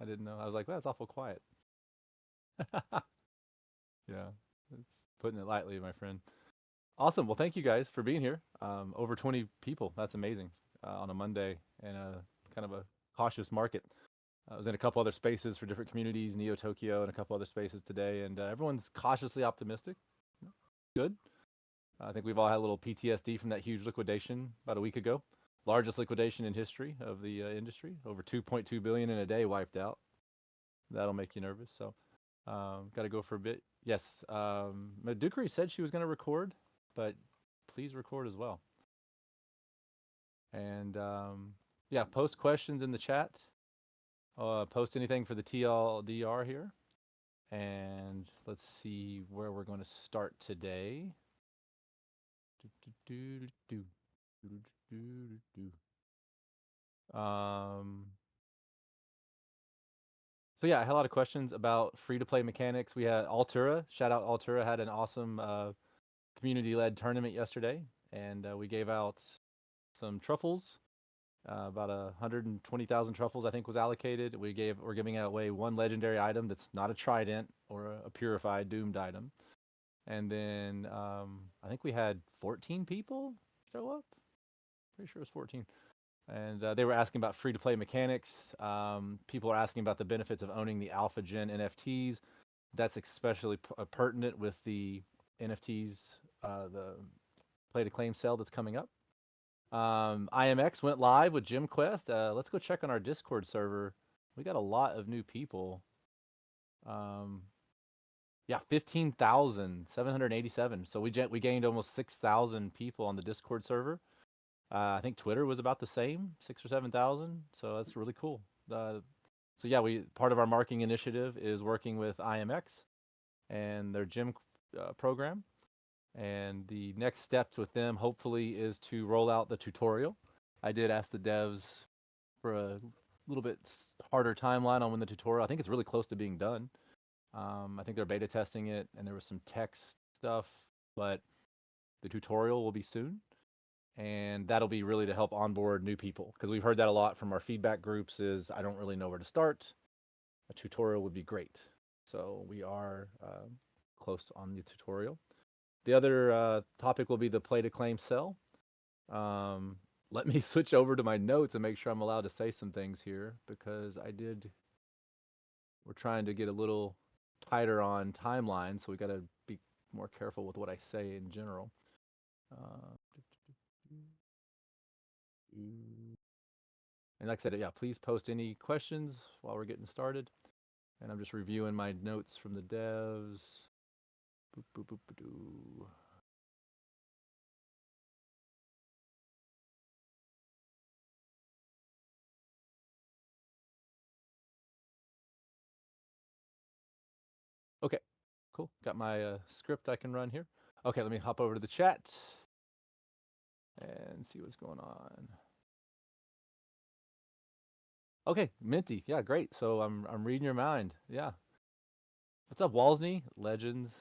I didn't know. I was like, well, it's awful quiet. Yeah, it's putting it lightly, my friend. Awesome. Well, thank you guys for being here. Over 20 people. That's amazing on a Monday and a kind of a cautious market. I was in a couple other spaces for different communities, Neo Tokyo, and a couple other spaces today, and everyone's cautiously optimistic. Good. I think we've all had a little PTSD from that huge liquidation about a week ago. Largest liquidation in history of the industry. Over 2.2 billion in a day wiped out. That'll make you nervous. So, got to go for a bit. Yes, Madukari said she was going to record, but please record as well. And yeah, post questions in the chat. Post anything for the TLDR here. And let's see where we're going to start today. So yeah, I had a lot of questions about free-to-play mechanics. We had Altura, shout out Altura, had an awesome community-led tournament yesterday, and we gave out some truffles. About 120,000 truffles, I think, was allocated. We're giving away one legendary item that's not a trident or a purified doomed item, and then I think we had 14 people show up. Pretty sure it was 14. And they were asking about free-to-play mechanics. People are asking about the benefits of owning the Alpha Gen NFTs. That's especially pertinent with the NFTs, the play to claim sale that's coming up. IMX went live with Gym Quest. Let's go check on our Discord server. We got a lot of new people. Yeah, 15,787. So we gained almost 6,000 people on the Discord server. I think Twitter was about the same, 6 or 7,000. So that's really cool. So yeah, part of our marketing initiative is working with IMX and their gym program. And the next steps with them, hopefully, is to roll out the tutorial. I did ask the devs for a little bit harder timeline on when the tutorial. I think it's really close to being done. I think they're beta testing it, and there was some text stuff, but the tutorial will be soon, and that'll be really to help onboard new people, because we've heard that a lot from our feedback groups. Is I don't really know where to start. A tutorial would be great. So we are close on the tutorial. The other topic will be the play to claim sell. Let me switch over to my notes and make sure I'm allowed to say some things here, because we're trying to get a little tighter on timeline, so we got to be more careful with what I say in general. And like I said, yeah, please post any questions while we're getting started. And I'm just reviewing my notes from the devs. Boop, boop, boop, boop. Okay, cool. Got my script I can run here. Okay, let me hop over to the chat and see what's going on. Okay, Minty. Yeah, great. So I'm reading your mind. Yeah. What's up, Walsney? Legends.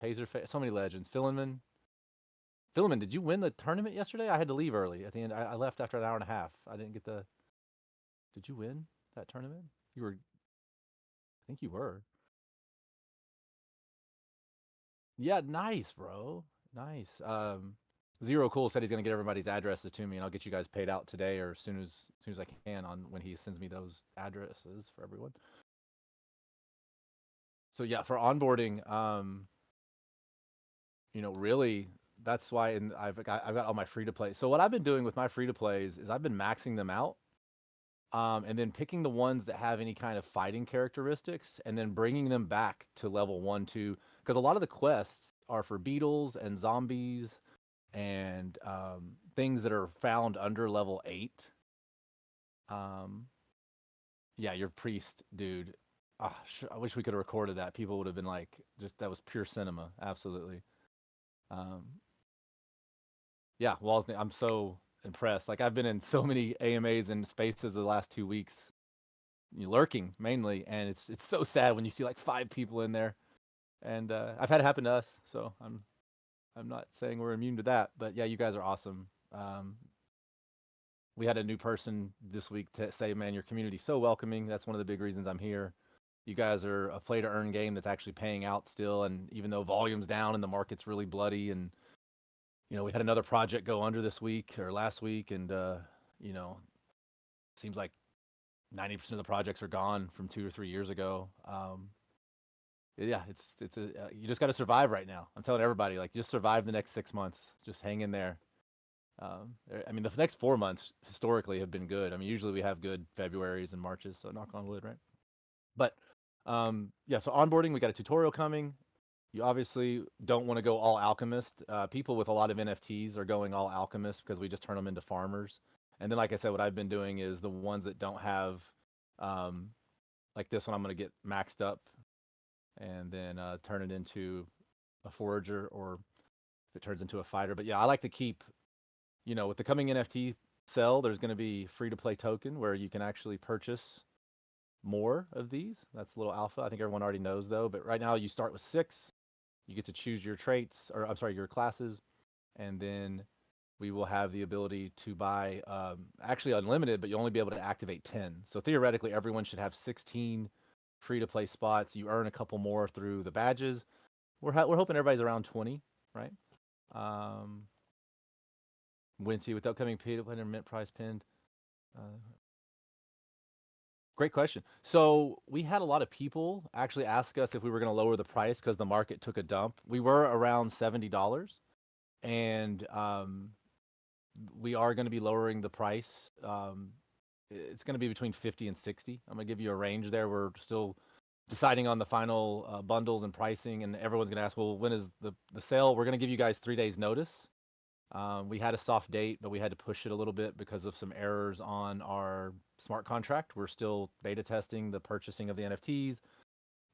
Taserface. So many legends. Filliman. Filliman, did you win the tournament yesterday? I had to leave early at the end. I left after an hour and a half. I didn't get the. Did you win that tournament? You were. I think you were. Yeah, nice, bro. Nice. Zero Cool said he's gonna get everybody's addresses to me, and I'll get you guys paid out today or as soon as I can on when he sends me those addresses for everyone. So yeah, for onboarding, really that's why, and I've got all my free to play. So what I've been doing with my free to plays is I've been maxing them out, and then picking the ones that have any kind of fighting characteristics, and then bringing them back to level 1, 2, because a lot of the quests are for beetles and zombies and things that are found under level 8. Yeah, your priest, dude. I wish we could have recorded that. People would have been like, just that was pure cinema. Absolutely. Um, yeah, Walsney, I'm so impressed. Like I've been in so many AMAs and spaces the last 2 weeks, lurking mainly, and it's so sad when you see like 5 people in there. And I've had it happen to us, so I'm not saying we're immune to that, but yeah, you guys are awesome. we had a new person this week to say, man, your community's so welcoming. That's one of the big reasons I'm here. You guys are a play to earn game that's actually paying out still. And even though volume's down and the market's really bloody, and we had another project go under this week or last week, and you know, seems like 90% of the projects are gone from 2 or 3 years ago. Yeah, it's a you just got to survive right now. I'm telling everybody, like, just survive the next 6 months. Just hang in there. I mean, the next 4 months historically have been good. I mean, usually we have good Februarys and Marches, so knock on wood, right? But yeah, so onboarding, we got a tutorial coming. You obviously don't want to go all alchemist. People with a lot of NFTs are going all alchemist because we just turn them into farmers. And then, like I said, what I've been doing is the ones that don't have, um, like this one, I'm going to get maxed up and then turn it into a forager, or if it turns into a fighter. But yeah, I like to keep, with the coming NFT sell, there's going to be free to play token where you can actually purchase more of these. That's a little alpha. I think everyone already knows though. But right now you start with 6. You get to choose your traits, or I'm sorry, your classes, and then we will have the ability to buy actually unlimited, but you'll only be able to activate 10. So theoretically, everyone should have 16 free to play spots. You earn a couple more through the badges. We're hoping everybody's around 20, right? Um, Winty with upcoming pay to play mint price pinned. Uh, Great question. So we had a lot of people actually ask us if we were going to lower the price because the market took a dump. We were around $70, and we are going to be lowering the price. It's going to be between 50 and 60. I'm going to give you a range there. We're still deciding on the final bundles and pricing, and everyone's going to ask, well, when is the sale? We're going to give you guys 3 days notice. We had a soft date, but we had to push it a little bit because of some errors on our smart contract. We're still beta testing the purchasing of the NFTs.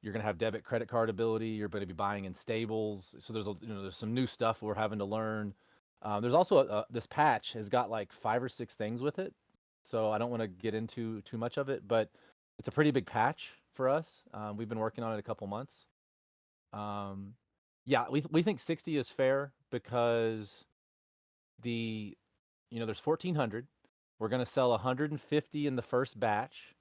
You're going to have debit credit card ability. You're going to be buying in stables. So there's some new stuff we're having to learn. There's also this patch has got like 5 or 6 things with it. So I don't want to get into too much of it, but it's a pretty big patch for us. We've been working on it a couple months. Um, yeah, we think 60 is fair because there's 1,400. We're going to sell 150 in the first batch,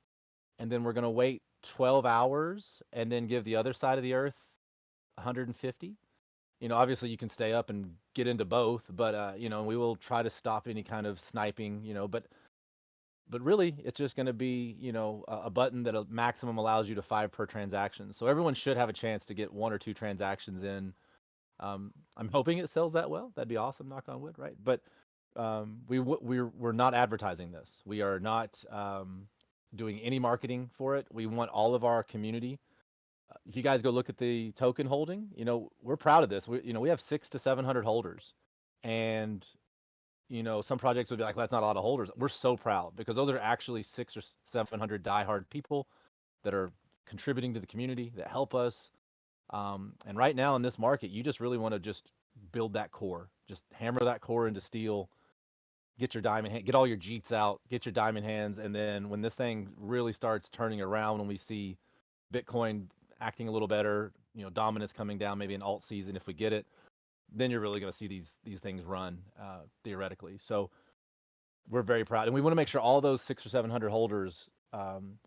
and then we're going to wait 12 hours and then give the other side of the earth 150. Obviously you can stay up and get into both, but we will try to stop any kind of sniping, but really it's just going to be, a button that a maximum allows you to 5 per transaction. So everyone should have a chance to get 1 or 2 transactions in. I'm hoping it sells that well. That'd be awesome, knock on wood, right? But we're not advertising this. We are not doing any marketing for it. We want all of our community. If you guys go look at the token holding, we're proud of this. We have 600 to 700 holders, and some projects would be like, that's not a lot of holders. We're so proud because those are actually 600 or 700 diehard people that are contributing to the community that help us. And right now in this market, you just really want to just build that core, just hammer that core into steel, get your diamond hand, get all your jeets out, get your diamond hands, and then when this thing really starts turning around, when we see Bitcoin acting a little better, dominance coming down, maybe an alt season if we get it, then you're really going to see these things run theoretically. So we're very proud, and we want to make sure all those 600 or 700 holders.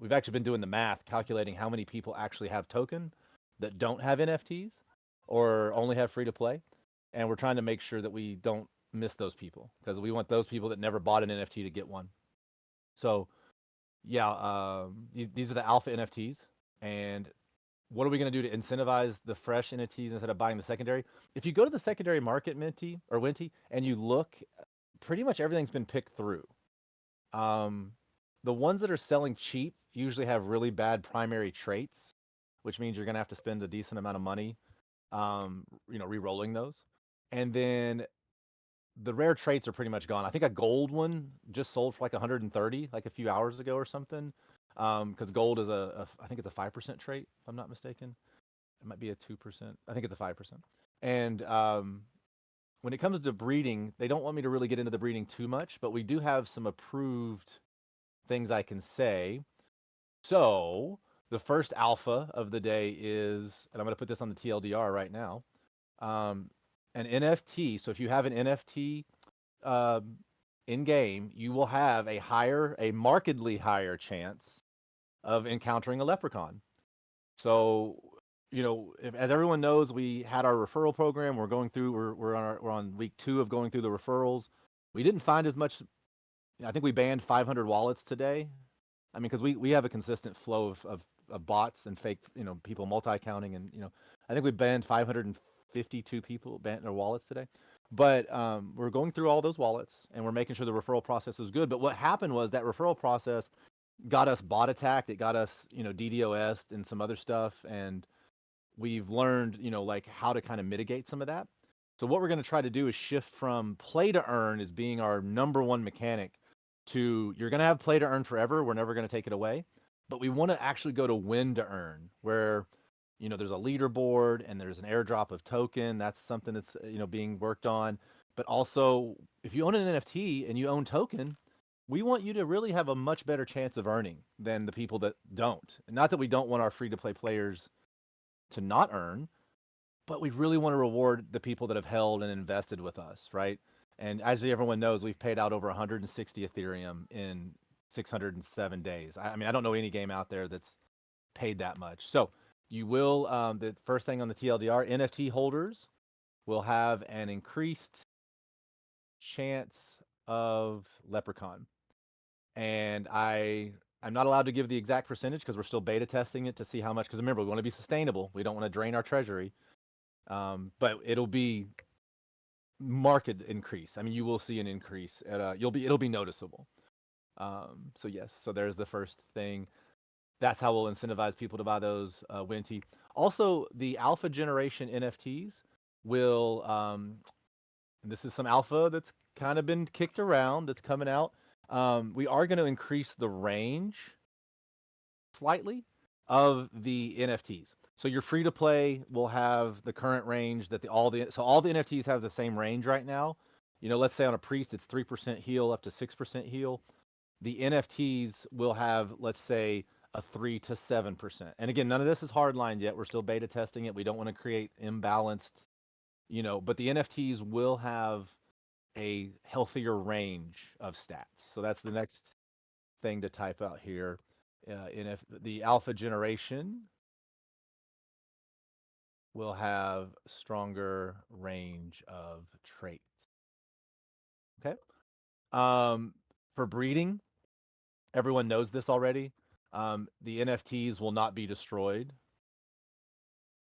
We've actually been doing the math, calculating how many people actually have token that don't have NFTs or only have free to play, and we're trying to make sure that we don't miss those people because we want those people that never bought an NFT to get one. So yeah, these are the alpha NFTs, and what are we going to do to incentivize the fresh NFTs instead of buying the secondary? If you go to the secondary market, Minty or Winty, and you look, pretty much everything's been picked through. The ones that are selling cheap usually have really bad primary traits, which means you're going to have to spend a decent amount of money, re-rolling those. And then the rare traits are pretty much gone. I think a gold one just sold for like 130, like a few hours ago or something. Because gold is I think it's a 5% trait, if I'm not mistaken. It might be a 2%. I think it's a 5%. And when it comes to breeding, they don't want me to really get into the breeding too much, but we do have some approved things I can say. So the first alpha of the day is, and I'm going to put this on the TLDR right now, an NFT. So if you have an NFT in game, you will have a markedly higher chance of encountering a leprechaun. So, as everyone knows, we had our referral program. We're on week 2 of going through the referrals. We didn't find as much. I think we banned 500 wallets today. I mean, because we have a consistent flow of bots and fake, people multi-counting, and I think we banned 552 people banned their wallets today. But we're going through all those wallets and we're making sure the referral process is good. But what happened was that referral process got us bot attacked. It got us, DDoS'd and some other stuff. And we've learned, like how to kind of mitigate some of that. So what we're going to try to do is shift from play to earn as being our number one mechanic to you're going to have play to earn forever. We're never going to take it away. But we want to actually go to win to earn, where there's a leaderboard and there's an airdrop of token. That's something that's being worked on. But also, if you own an NFT and you own token, we want you to really have a much better chance of earning than the people that don't. And not that we don't want our free to play players to not earn, but we really want to reward the people that have held and invested with us, right? And as everyone knows, we've paid out over 160 Ethereum in 607 days. I mean, I don't know any game out there that's paid that much. So you will, the first thing on the TLDR, NFT holders will have an increased chance of leprechaun. And I'm not allowed to give the exact percentage because we're still beta testing it to see how much. Because remember, we want to be sustainable. We don't want to drain our treasury. But it'll be market increase. I mean, you will see an increase. It'll be noticeable. So yes, so there's the first thing. That's how we'll incentivize people to buy those Winty. Also, the alpha generation NFTs will. This is some alpha that's kind of been kicked around. That's coming out. We are going to increase the range slightly of the NFTs. So your free to play will have the current range that all the NFTs have the same range right now. Let's say on a priest it's 3% heal up to 6% heal. The NFTs will have, let's say, a 3 to 7%. And again, none of this is hardlined yet. We're still beta testing it. We don't want to create imbalanced, but the NFTs will have a healthier range of stats. So that's the next thing to type out here. The alpha generation will have stronger range of traits. Okay. For breeding, everyone knows this already. The NFTs will not be destroyed.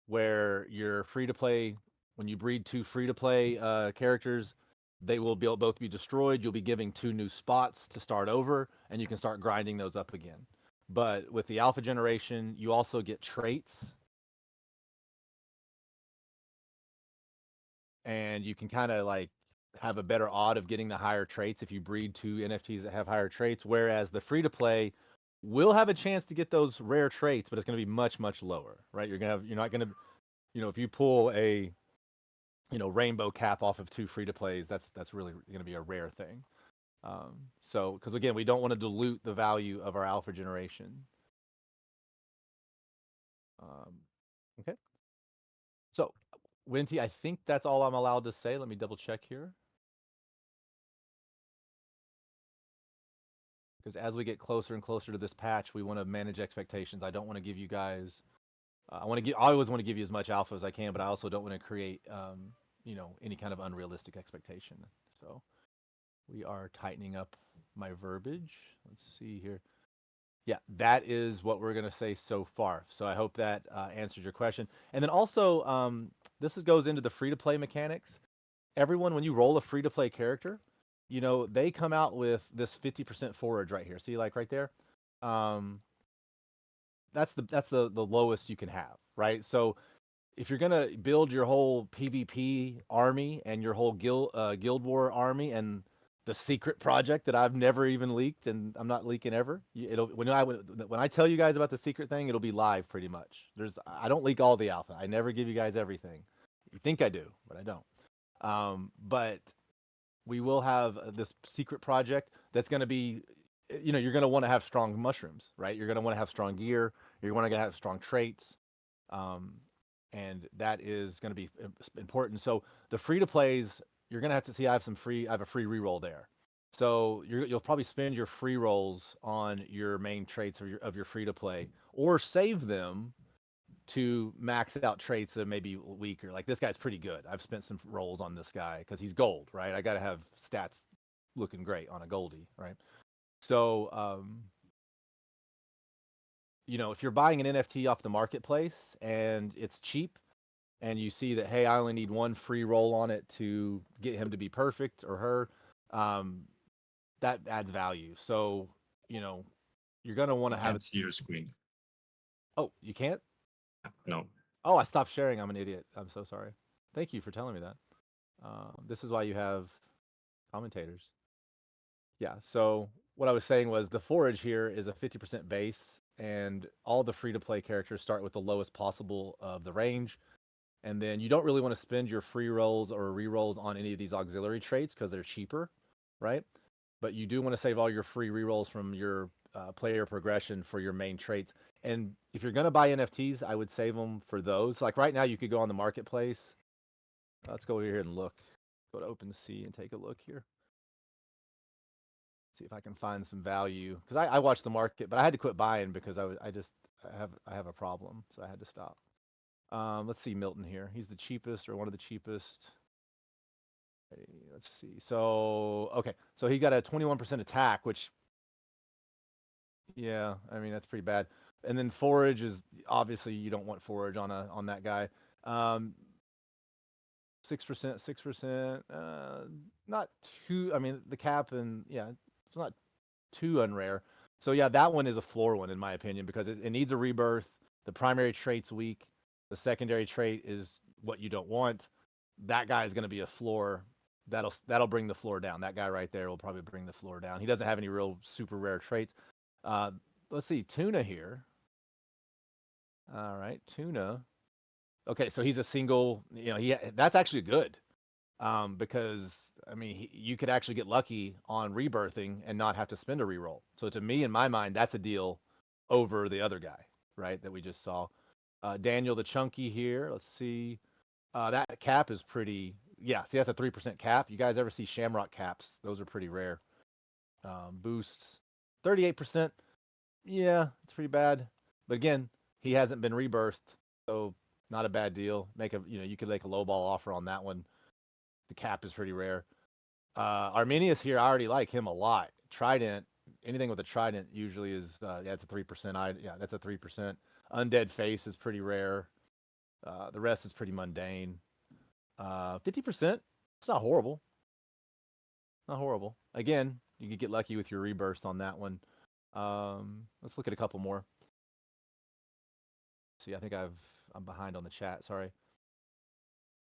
Where you're free to play, when you breed 2 free to play characters, they will both be destroyed. You'll be giving 2 new spots to start over, and you can start grinding those up again. But with the alpha generation, you also get traits, and you can kind of like have a better odd of getting the higher traits if you breed 2 NFTs that have higher traits. Whereas the free to play will have a chance to get those rare traits, but it's going to be much, much lower, right? You're not going to, if you pull a, rainbow cap off of 2 free to plays, that's really going to be a rare thing. So, because again, we don't want to dilute the value of our alpha generation. Okay. So, Winty, I think that's all I'm allowed to say. Let me double check here. Because as we get closer and closer to this patch, we want to manage expectations. I don't want to give you guys. I always want to give you as much alpha as I can, but I also don't want to create, any kind of unrealistic expectation. So we are tightening up my verbiage. Let's see here. Yeah, that is what we're going to say so far. So I hope that answers your question. And then also, this goes into the free to play mechanics. Everyone, when you roll a free to play character, they come out with this 50% forage right here. See, like right there. That's the lowest you can have, right? So if you're gonna build your whole PvP army and your whole guild war army and the secret project that I've never even leaked and I'm not leaking ever, when I tell you guys about the secret thing, it'll be live pretty much. I don't leak all the alpha. I never give you guys everything. You think I do, but I don't. But we will have this secret project that's going to be, you're going to want to have strong mushrooms, right? You're going to want to have strong gear. You're going to have strong traits. And that is going to be important. So the free to plays, you're going to have to see, I have a free reroll there. So you'll probably spend your free rolls on your main traits of your free to play, or save them to max out traits that may be weaker. Like this guy's pretty good. I've spent some rolls on this guy because he's gold, right? I got to have stats looking great on a goldie, right? So, if you're buying an NFT off the marketplace and it's cheap, and you see that, hey, I only need one free roll on it to get him to be perfect or her, um, that adds value. So, you know, you're gonna want I to have it. can't see your screen. Oh, you can't? No. Oh, I stopped sharing. I'm an idiot. I'm so sorry. Thank you for telling me that. This is why you have commentators. Yeah. So what I was saying was the forage here is a 50% base, and all the free to play characters start with the lowest possible of the range. And then you don't really want to spend your free rolls or re-rolls on any of these auxiliary traits because they're cheaper, right? But you do want to save all your free re-rolls from your player progression for your main traits. And if you're going to buy NFTs, I would save them for those. Like right now, you could go on the marketplace. Let's go over here and look. Go to OpenSea and take a look here. See if I can find some value because I watched the market, but I had to quit buying because I have a problem, so I had to stop. Let's see Milton here. He's the cheapest or one of the cheapest. Let's see. So okay, so he got a 21% attack, which yeah, I mean that's pretty bad. And then forage is obviously you don't want forage on that guy. 6%, 6%. Not too. I mean the cap and yeah, it's not too unrare. So yeah, that one is a floor one in my opinion because it needs a rebirth. The primary trait's weak. The secondary trait is what you don't want. That guy is going to be a floor. That'll bring the floor down. That guy right there will probably bring the floor down. He doesn't have any real super rare traits. Uh, let's see, Tuna here. All right, Tuna. Okay, so he's a single. That's actually good. Because I mean, you could actually get lucky on rebirthing and not have to spend a reroll. So to me, in my mind, that's a deal over the other guy, right? That we just saw. Daniel the Chunky here. Let's see. That cap is pretty. Yeah, see, that's a 3% cap. You guys ever see Shamrock caps? Those are pretty rare. Boosts, 38%. Yeah, it's pretty bad. But again, he hasn't been rebirthed, so not a bad deal. You could make a low ball offer on that one. The cap is pretty rare. Arminius here, I already like him a lot. Trident, anything with a trident usually is yeah, it's a 3%. Yeah, that's a 3%. Undead face is pretty rare. The rest is pretty mundane. 50%. It's not horrible. Not horrible. Again, you could get lucky with your rebirths on that one. Let's look at a couple more. See, I think I'm behind on the chat. Sorry.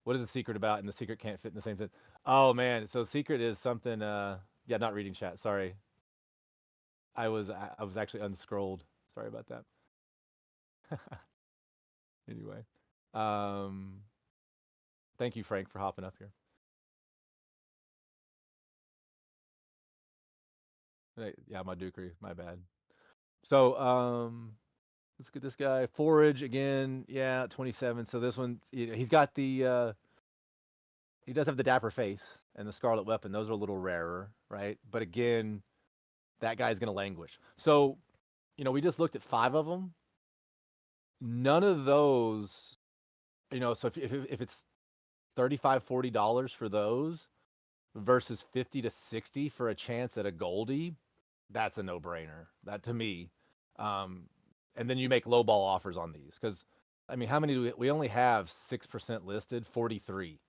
What is the secret about? And the secret can't fit in the same thing. Oh man, so secret is something. Yeah, not reading chat. Sorry, I was actually unscrolled. Sorry about that. Anyway, um, thank you, Frank, for hopping up here. Hey, yeah, my Dukery, my bad. So, let's get this guy. Forage again. Yeah, 27. So this one, he's got he does have the dapper face and the scarlet weapon. Those are a little rarer, right? But again, that guy's gonna languish. So, we just looked at 5 of them. None of those, so if it's 35, $40 for those versus 50 to 60 for a chance at a Goldie, that's a no-brainer. That to me. Um, and then you make lowball offers on these because I mean, how many do we only have 6% listed? 43.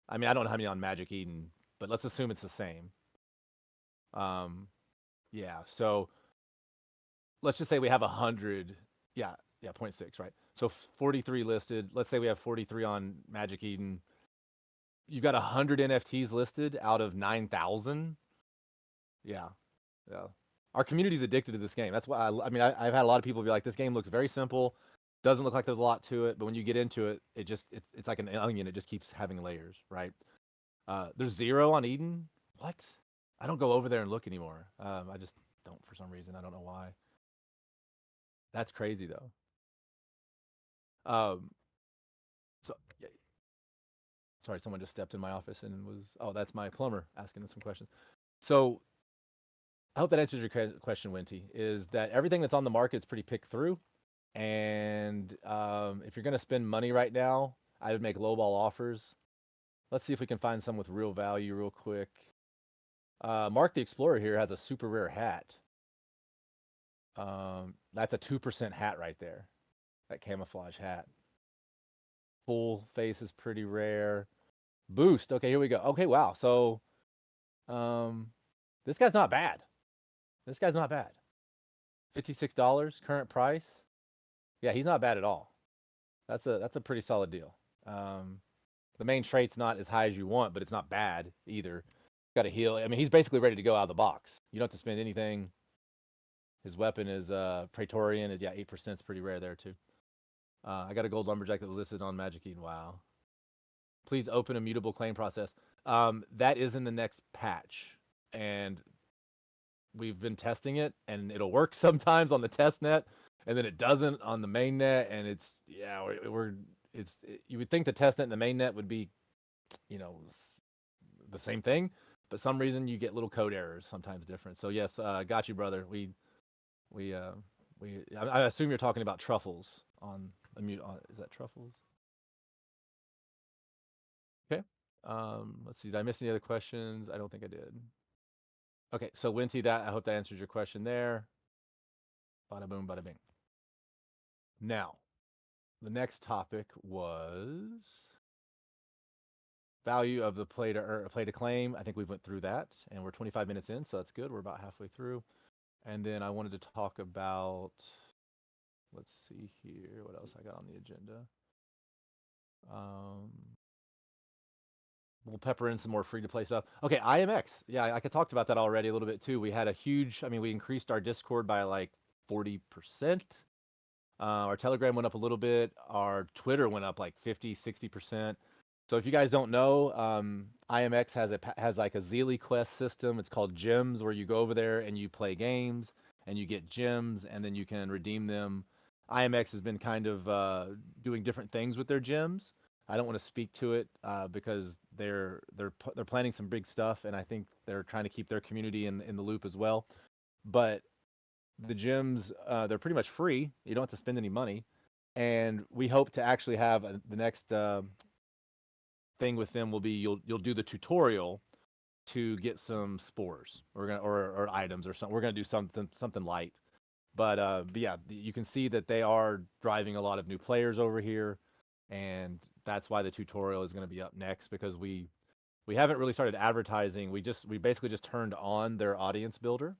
I mean, I don't know how many on Magic Eden, but let's assume it's the same. Um, yeah. So let's just say we have 100. Yeah, yeah, zero point 0.6, right? So 43 listed. Let's say we have 43 on Magic Eden. You've got 100 NFTs listed out of 9,000. Yeah, yeah. Our community's addicted to this game. That's why I mean I've had a lot of people be like, this game looks very simple, doesn't look like there's a lot to it, but when you get into it, it's like an onion. It just keeps having layers, right? There's 0 on Eden. What? I don't go over there and look anymore. I just don't for some reason. I don't know why. That's crazy though. Um, so yeah, sorry, someone just stepped in my office and was, oh, that's my plumber asking some questions. So I hope that answers your question, Winty. Is that everything that's on the market is pretty picked through, and if you're going to spend money right now, I would make lowball offers. Let's see if we can find some with real value real quick. Mark the Explorer here has a super rare hat. That's a 2% hat right there. That camouflage hat. Full face is pretty rare. Boost. Okay, here we go. Okay, wow. So, um, this guy's not bad. This guy's not bad. $56 current price. Yeah, he's not bad at all. That's a pretty solid deal. Um, the main trait's not as high as you want, but it's not bad either. Got a heal. I mean, he's basically ready to go out of the box. You don't have to spend anything. His weapon is Praetorian. Yeah, 8% is pretty rare there too. I got a gold lumberjack that was listed on Magic Eden. Wow. Please open a mutable claim process. That is in the next patch, and we've been testing it, and it'll work sometimes on the test net, and then it doesn't on the main net, and it's yeah, you would think the test net and the main net would be, you know, the same thing, but some reason you get little code errors sometimes different. So yes, got you, brother. We I assume you're talking about truffles on the mute. Is that truffles? Okay. Let's see. Did I miss any other questions? I don't think I did. Okay, so Winty, that I hope that answers your question there. Bada boom, bada bing. Now, the next topic was value of the play to claim. I think we went through that, and we're 25 minutes in, so that's good. We're about halfway through. And then I wanted to talk about, let's see here, what else I got on the agenda. Um, we'll pepper in some more free to play stuff. Okay, IMX. Yeah, I could talked about that already a little bit too. We had a huge, I mean, we increased our Discord by like 40%. Our Telegram went up a little bit. Our Twitter went up like 50, 60%. So if you guys don't know, IMX has like a Zeely Quest system. It's called Gems, where you go over there and you play games and you get gems and then you can redeem them. IMX has been kind of doing different things with their gems. I don't want to speak to it because they're planning some big stuff, and I think they're trying to keep their community in the loop as well. But the gyms, they're pretty much free. You don't have to spend any money, and we hope to actually have the next thing with them will be you'll do the tutorial to get some spores. We're gonna or items or something. We're gonna do something light. But yeah, you can see that they are driving a lot of new players over here, and that's why the tutorial is going to be up next, because we haven't really started advertising. We basically just turned on their audience builder,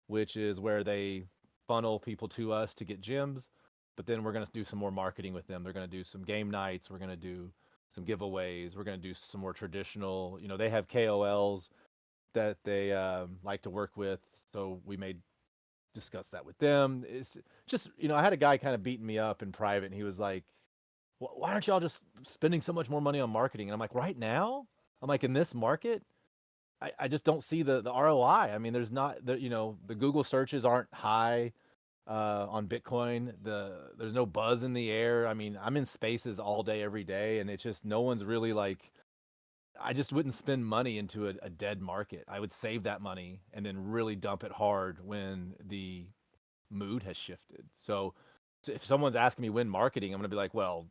which is where they funnel people to us to get gyms. But then we're going to do some more marketing with them. They're going to do some game nights. We're going to do some giveaways. We're going to do some more traditional. You know, they have KOLs that they like to work with. So we may discuss that with them. It's just, you know, I had a guy kind of beating me up in private, and he was like, why aren't y'all just spending so much more money on marketing? And I'm like, right now? I'm like, in this market, I just don't see the ROI. I mean, there's not the, you know, the Google searches aren't high on Bitcoin. There's no buzz in the air. I mean, I'm in spaces all day, every day, and it's just no one's really like. I just wouldn't spend money into a dead market. I would save that money and then really dump it hard when the mood has shifted. So if someone's asking me when marketing, I'm going to be like, well,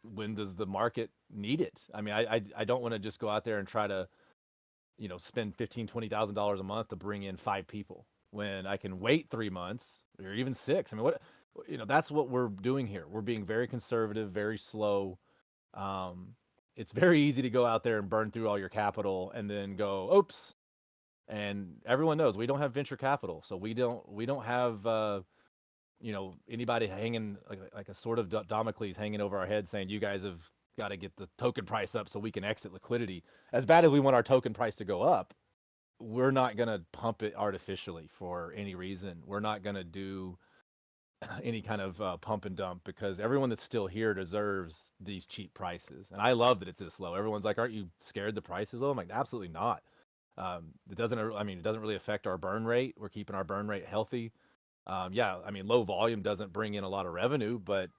when does the market need it? I mean, I don't want to just go out there and try to, you know, spend $15,000-$20,000 a month to bring in 5 people when I can wait 3 months or even 6. I mean, what, you know, that's what we're doing here. We're being very conservative, very slow. It's very easy to go out there and burn through all your capital and then go, oops. And everyone knows we don't have venture capital, so we don't have you know, anybody hanging like a sort of Damocles hanging over our head saying you guys have got to get the token price up so we can exit liquidity. As bad as we want our token price to go up, we're not going to pump it artificially for any reason. We're not going to do any kind of pump and dump, because everyone that's still here deserves these cheap prices. And I love that it's this low. Everyone's like, aren't you scared the price is low? I'm like, absolutely not. It doesn't, I mean, it doesn't really affect our burn rate. We're keeping our burn rate healthy. Yeah, I mean, low volume doesn't bring in a lot of revenue, but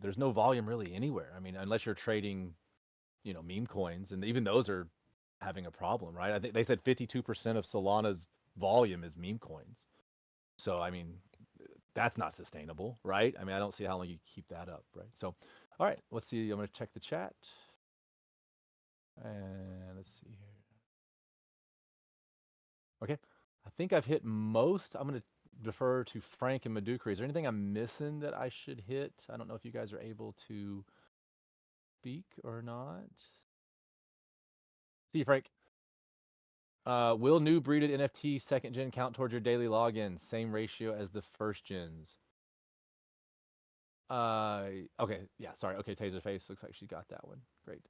there's no volume really anywhere. I mean, unless you're trading, you know, meme coins, and even those are having a problem, right? I think they said 52% of Solana's volume is meme coins. So I mean, that's not sustainable, right? I mean, I don't see how long you keep that up, right? So, all right, let's see. I'm going to check the chat, and let's see here. Okay, I think I've hit most. I'm going to defer to Frank and Madukri. Is there anything I'm missing that I should hit? I don't know if you guys are able to speak or not. See you, Frank. Will new breeded NFT second gen count towards your daily login? Same ratio as the first gens. Okay, yeah, sorry. Okay, Taserface looks like she got that one. Great.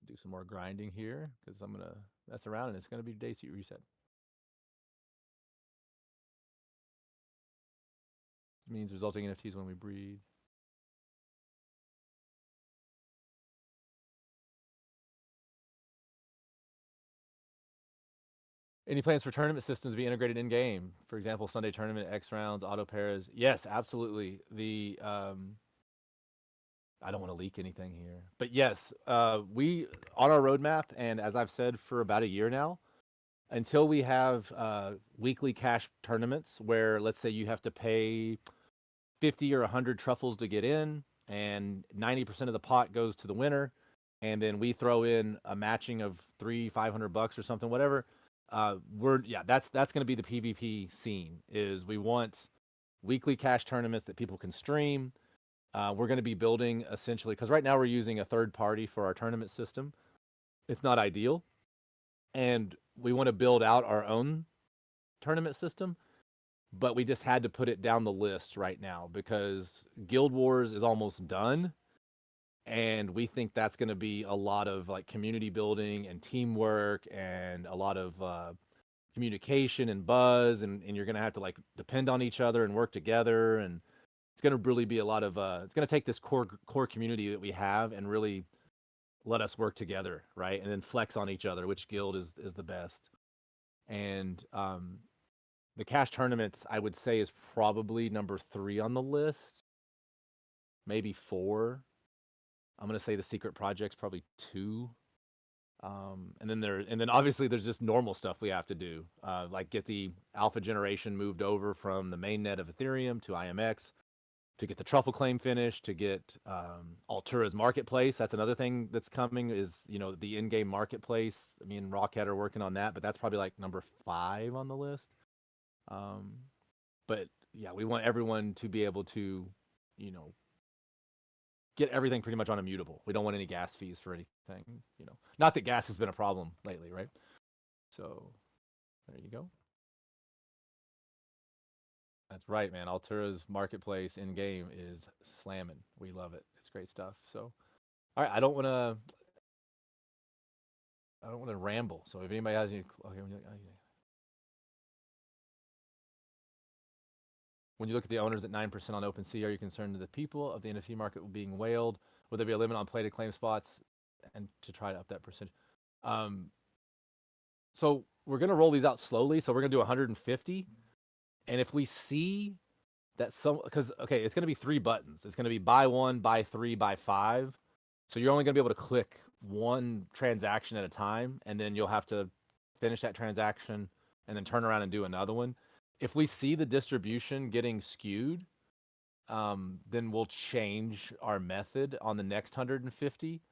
Do some more grinding here because I'm gonna mess around and it's gonna be day seat reset. This means resulting NFTs when we breed. Any plans for tournament systems to be integrated in game? For example, Sunday tournament, X rounds, auto pairs. Yes, absolutely. The I don't want to leak anything here, but yes, we on our roadmap, and as I've said for about a year now, until we have weekly cash tournaments where let's say you have to pay 50 or 100 truffles to get in, and 90% of the pot goes to the winner, and then we throw in a matching of 300-500 bucks or something, whatever. That's going to be the PvP scene. Is we want weekly cash tournaments that people can stream. We're going to be building essentially because right now we're using a third party for our tournament system. It's not ideal, and we want to build out our own tournament system, but we just had to put it down the list right now because Guild Wars is almost done, and we think that's going to be a lot of like community building and teamwork and a lot of communication and buzz, and you're going to have to like depend on each other and work together, and it's going to really be a lot of it's going to take this core community that we have and really let us work together, right? And then flex on each other, which guild is the best. And the cash tournaments, I would say, is probably number 3 on the list, maybe 4. I'm gonna say the secret project's probably 2. And then obviously there's just normal stuff we have to do, like get the alpha generation moved over from the mainnet of Ethereum to IMX, to get the truffle claim finished, to get Altura's marketplace. That's another thing that's coming is, the in-game marketplace. Me and Rockhead are working on that, but that's probably like number 5 on the list. Um, but yeah, we want everyone to be able to, you know, get everything pretty much on immutable. We don't want any gas fees for anything. Not that gas has been a problem lately, right? So there you go. That's right, man. Altura's marketplace in game is slamming. We love it. It's great stuff. So, all right, I don't want to ramble. So if anybody has any, okay, when you look at the owners at 9% on OpenSea, are you concerned that the people of the NFT market being whaled? Will there be a limit on play to claim spots and to try to up that percentage? Um, so we're going to roll these out slowly. So we're going to do 150. And if we see that because, okay, it's going to be 3 buttons. It's going to be buy 1, buy 3, buy 5. So you're only going to be able to click one transaction at a time. And then you'll have to finish that transaction and then turn around and do another one. If we see the distribution getting skewed, then we'll change our method on the next 150.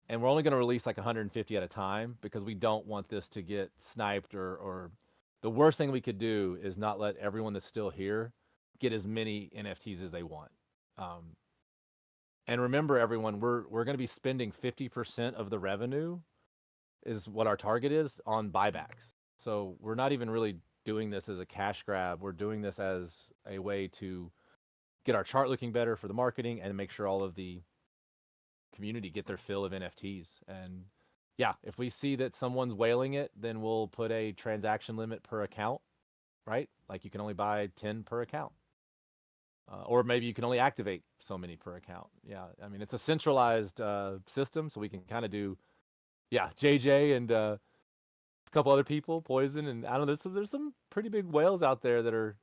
And we're only going to release like 150 at a time because we don't want this to get sniped or the worst thing we could do is not let everyone that's still here get as many NFTs as they want. And remember, everyone, we're going to be spending 50% of the revenue is what our target is on buybacks. So we're not even really doing this as a cash grab. We're doing this as a way to get our chart looking better for the marketing and make sure all of the community get their fill of NFTs. And yeah, if we see that someone's whaling it, then we'll put a transaction limit per account, right? Like you can only buy 10 per account. Or maybe you can only activate so many per account. Yeah, I mean, it's a centralized system, so we can kind of do, yeah, JJ and a couple other people, Poison, and I don't know, there's some pretty big whales out there that are,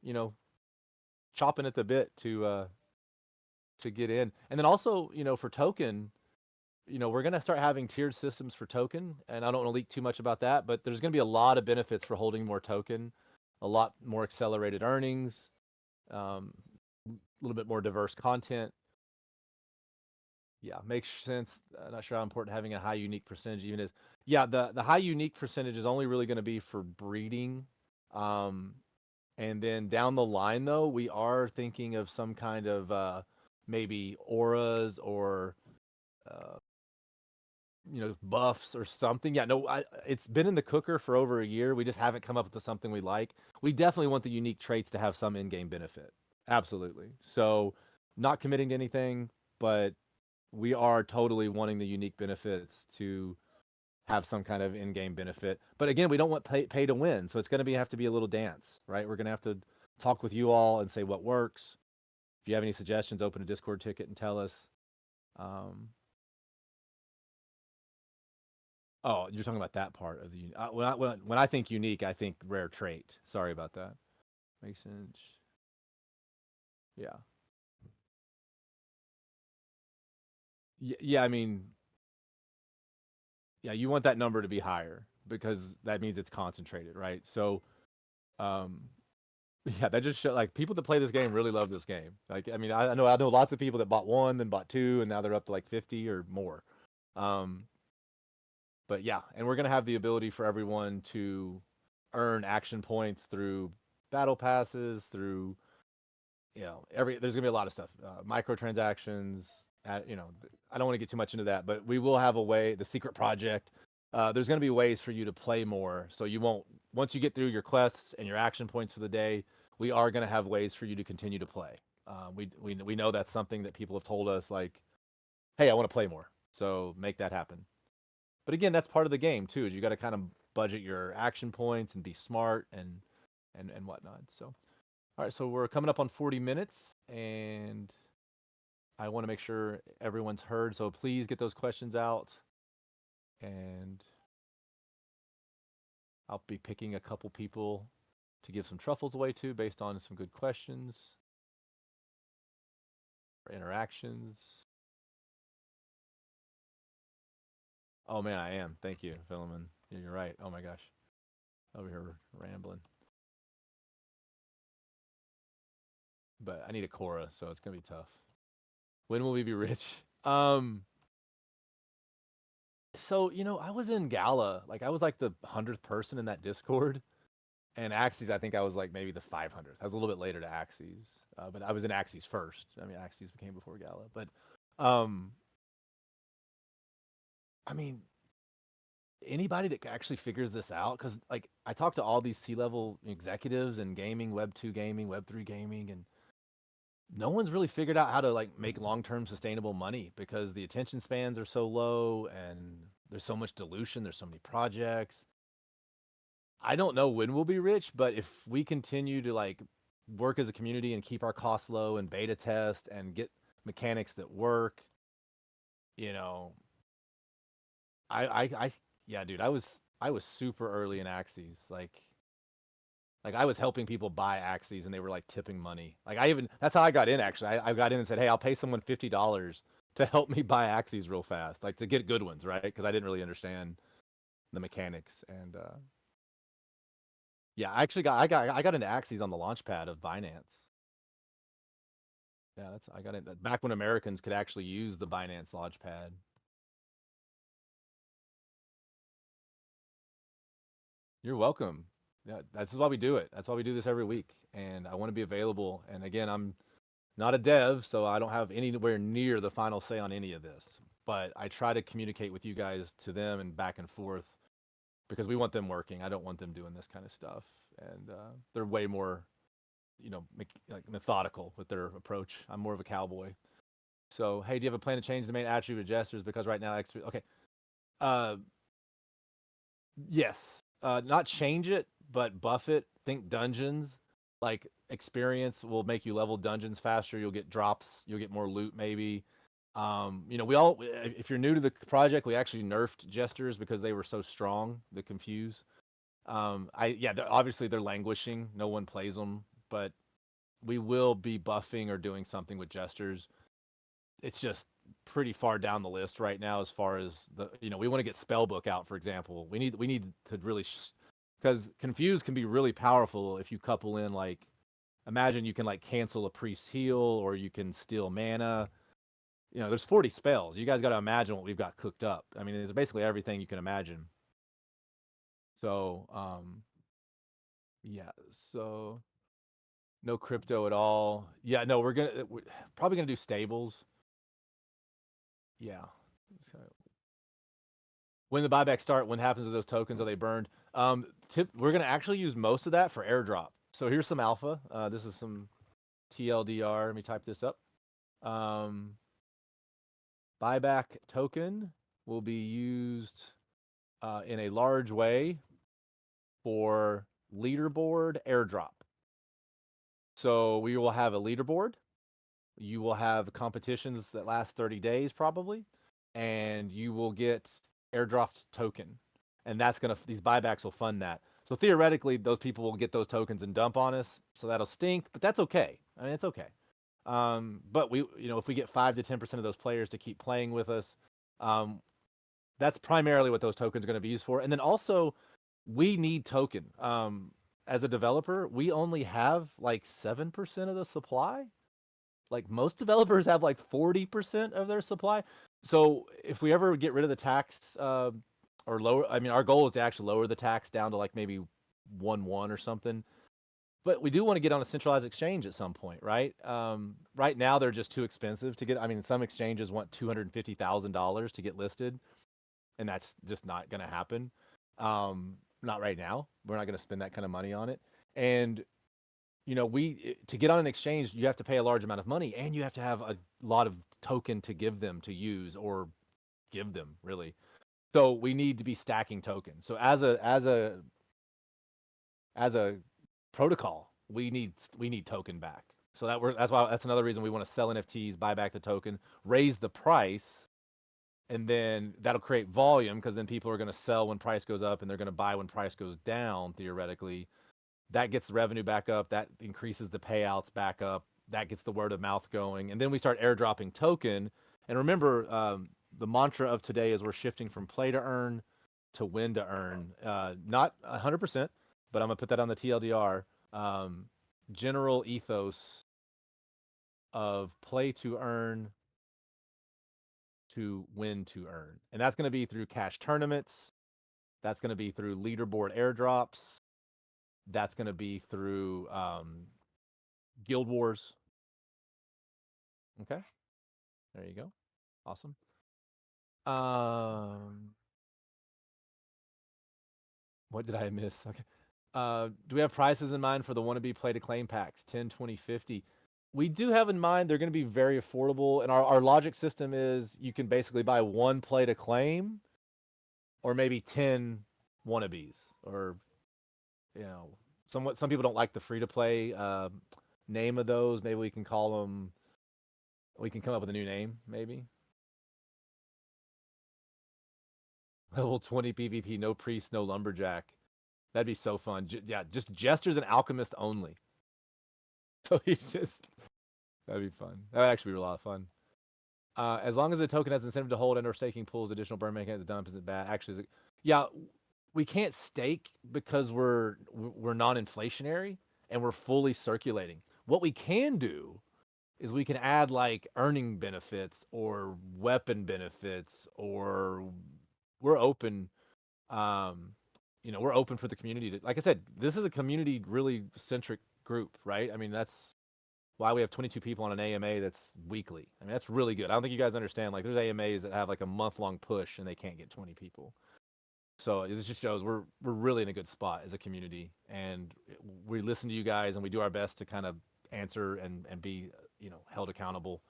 chopping at the bit to get in. And then also, for token, we're going to start having tiered systems for token, and I don't want to leak too much about that, but there's going to be a lot of benefits for holding more token, a lot more accelerated earnings, a little bit more diverse content. Yeah, makes sense. Not sure how important having a high unique percentage even is. Yeah, the high unique percentage is only really going to be for breeding. Um, and then down the line, though, we are thinking of some kind of maybe auras or uh, buffs or something. Yeah, no, it's been in the cooker for over a year. We just haven't come up with something we like. We definitely want the unique traits to have some in-game benefit. Absolutely. So, not committing to anything, but we are totally wanting the unique benefits to have some kind of in-game benefit. But again, we don't want pay to win, so it's going to have to be a little dance, right? We're going to have to talk with you all and say what works. If you have any suggestions, open a Discord ticket and tell us. Um, oh, you're talking about that part of the when I think unique, I think rare trait. Sorry about that. Makes sense. Yeah. Yeah, I mean, yeah, you want that number to be higher because that means it's concentrated, right? So, um, yeah, that just show like people that play this game really love this game. Like, I mean, I know lots of people that bought one, then bought two, and now they're up to like 50 or more. Um, but yeah, and we're gonna have the ability for everyone to earn action points through battle passes, through there's gonna be a lot of stuff, microtransactions. I don't want to get too much into that, but we will have a way. The secret project. There's gonna be ways for you to play more, so you won't once you get through your quests and your action points for the day. We are gonna have ways for you to continue to play. We know that's something that people have told us, like, hey, I want to play more, so make that happen. But again, that's part of the game too. Is you got to kind of budget your action points and be smart and whatnot. So all right, so we're coming up on 40 minutes, and I want to make sure everyone's heard. So please get those questions out, and I'll be picking a couple people to give some truffles away to based on some good questions or interactions. Oh man, I am. Thank you, Philemon. Yeah, you're right. Oh my gosh, over here rambling. But I need a Cora, so it's gonna be tough. When will we be rich? So I was in Gala, like I was like the 100th person in that Discord, and Axes, I think I was like maybe the 500th. I was a little bit later to Axes, but I was in Axes first. I mean, Axes came before Gala, but um, I mean, anybody that actually figures this out, because like I talked to all these C-level executives in gaming, Web 2 gaming, Web 3 gaming, and no one's really figured out how to like make long-term sustainable money because the attention spans are so low and there's so much dilution. There's so many projects. I don't know when we'll be rich, but if we continue to like work as a community and keep our costs low and beta test and get mechanics that work, you know, I yeah, dude, I was super early in Axes. Like I was helping people buy Axes and they were like tipping money. Like that's how I got in actually. I got in and said, hey, I'll pay someone $50 to help me buy Axes real fast, like to get good ones, right? Because I didn't really understand the mechanics and yeah, I got into Axes on the launch pad of Binance. Yeah, I got it back when Americans could actually use the Binance Launchpad. You're welcome. Yeah, that's why we do it. That's why we do this every week. And I want to be available. And again, I'm not a dev, so I don't have anywhere near the final say on any of this. But I try to communicate with you guys to them and back and forth because we want them working. I don't want them doing this kind of stuff. And they're way more, like methodical with their approach. I'm more of a cowboy. So, hey, do you have a plan to change the main attribute of gestures? Because right now, okay. Uh, yes. Not change it, but buff it. Think dungeons. Like experience will make you level dungeons faster. You'll get drops. You'll get more loot, maybe. If you're new to the project, we actually nerfed gestures because they were so strong. The confuse. Obviously they're languishing. No one plays them, but we will be buffing or doing something with Jesters. It's just pretty far down the list right now as far as we want to get Spellbook out, for example. We need to really because Confuse can be really powerful if you couple in like imagine you can like cancel a priest's heal or you can steal mana. There's 40 spells. You guys got to imagine what we've got cooked up. I mean, it's basically everything you can imagine. So, yeah. So no crypto at all. Yeah, no, we're probably gonna do stables. Yeah. So when the buybacks start, when happens to those tokens? Are they burned? We're gonna actually use most of that for airdrop. So here's some alpha. This is some TLDR. Let me type this up. Um, Buyback token will be used in a large way for leaderboard airdrop. So we will have a leaderboard. You will have competitions that last 30 days probably, and you will get airdropped token. And these buybacks will fund that. So theoretically, those people will get those tokens and dump on us. So that'll stink, but that's okay. I mean, it's okay. But if we get 5 to 10% of those players to keep playing with us, um, that's primarily what those tokens are going to be used for. And then also, we need token. As a developer, we only have like 7% of the supply. Like most developers have like 40% of their supply. So if we ever get rid of the tax or lower, I mean, our goal is to actually lower the tax down to like maybe 1.1 or something. But we do want to get on a centralized exchange at some point, right? Right now they're just too expensive to get. I mean, some exchanges want $250,000 to get listed, and that's just not going to happen. Not right now. We're not going to spend that kind of money on it. And we to get on an exchange, you have to pay a large amount of money, and you have to have a lot of token to give them to use or give them really. So we need to be stacking tokens. So as a protocol, we need token back. So that's another reason we want to sell NFTs, buy back the token, raise the price, and then that'll create volume because then people are going to sell when price goes up and they're going to buy when price goes down theoretically. That gets revenue back up. That increases the payouts back up. That gets the word of mouth going. And then we start airdropping token. And remember, the mantra of today is we're shifting from play to earn to win to earn. Not 100%, but I'm going to put that on the TLDR. General ethos of play to earn to win to earn. And that's going to be through cash tournaments. That's going to be through leaderboard airdrops. That's going to be through Guild Wars. Okay, there you go. Awesome. Um, what did I miss? Okay. Do we have prices in mind for the wannabe play to claim packs? 10, 20, 50. We do have in mind they're going to be very affordable. And our logic system is you can basically buy one play to claim or maybe 10 wannabes. Or, some people don't like the free to play name of those. Maybe we can come up with a new name, maybe. Level 20 PvP, no priest, no lumberjack. That'd be so fun. Yeah, just jesters and alchemists only. So that'd be fun. That'd actually be a lot of fun. As long as the token has incentive to hold and or staking pools, additional burn mechanic at the dump isn't bad. Actually, yeah, we can't stake because we're non-inflationary and we're fully circulating. What we can do is we can add like earning benefits or weapon benefits, or we're open. Um, we're open for the community to, like I said, this is a community really centric group, right? I mean, that's why we have 22 people on an AMA that's weekly. I mean, that's really good. I don't think you guys understand. Like, there's AMAs that have like a month-long push and they can't get 20 people. So this just shows we're really in a good spot as a community, and we listen to you guys and we do our best to kind of answer and be held accountable.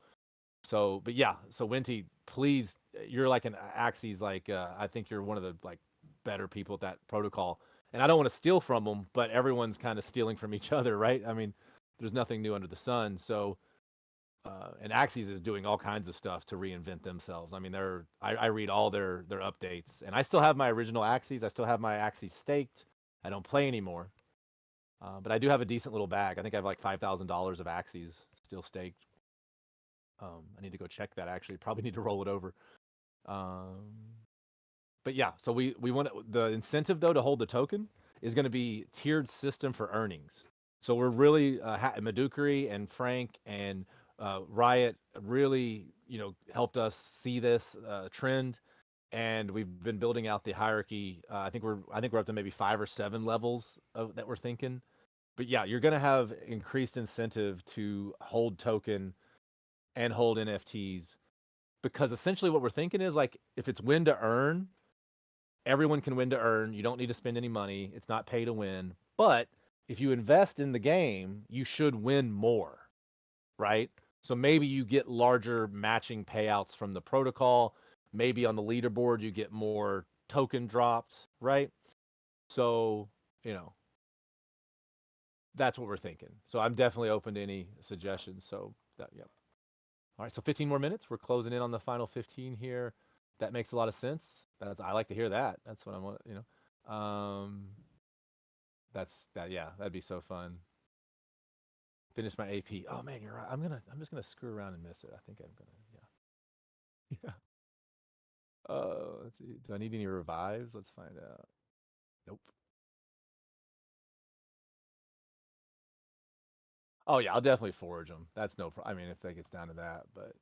So, but yeah, so Winty, please, you're like an Axie's, like I think you're one of the like better people at that protocol, and I don't want to steal from them, but everyone's kind of stealing from each other, right? I mean, there's nothing new under the sun. So, and Axies is doing all kinds of stuff to reinvent themselves. I mean, I read all their updates, and I still have my original Axies. I still have my Axies staked. I don't play anymore, But I do have a decent little bag. I think I have like $5,000 of Axes still staked. I need to go check that actually. Probably need to roll it over. Um, but yeah, so we want the incentive though to hold the token is going to be tiered system for earnings. So we're really Madukari and Frank and Riot really helped us see this trend, and we've been building out the hierarchy. I think we're up to maybe 5 or 7 levels that we're thinking. But yeah, you're going to have increased incentive to hold token and hold NFTs, because essentially what we're thinking is like if it's win to earn, everyone can win to earn. You don't need to spend any money. It's not pay to win. But if you invest in the game, you should win more, right? So maybe you get larger matching payouts from the protocol. Maybe on the leaderboard you get more token dropped, right? So, you know, that's what we're thinking. So I'm definitely open to any suggestions. So that, yeah. All right, so 15 more minutes. We're closing in on the final 15 here. That makes a lot of sense. I like to hear that. That's what I want. That's that. Yeah, that'd be so fun. Finish my AP. Oh man, you're right. I'm just gonna screw around and miss it. I think I'm gonna. Yeah. Yeah. Let's see. Do I need any revives? Let's find out. Nope. Oh yeah, I'll definitely forge them. That's no. I mean, if it gets down to that, but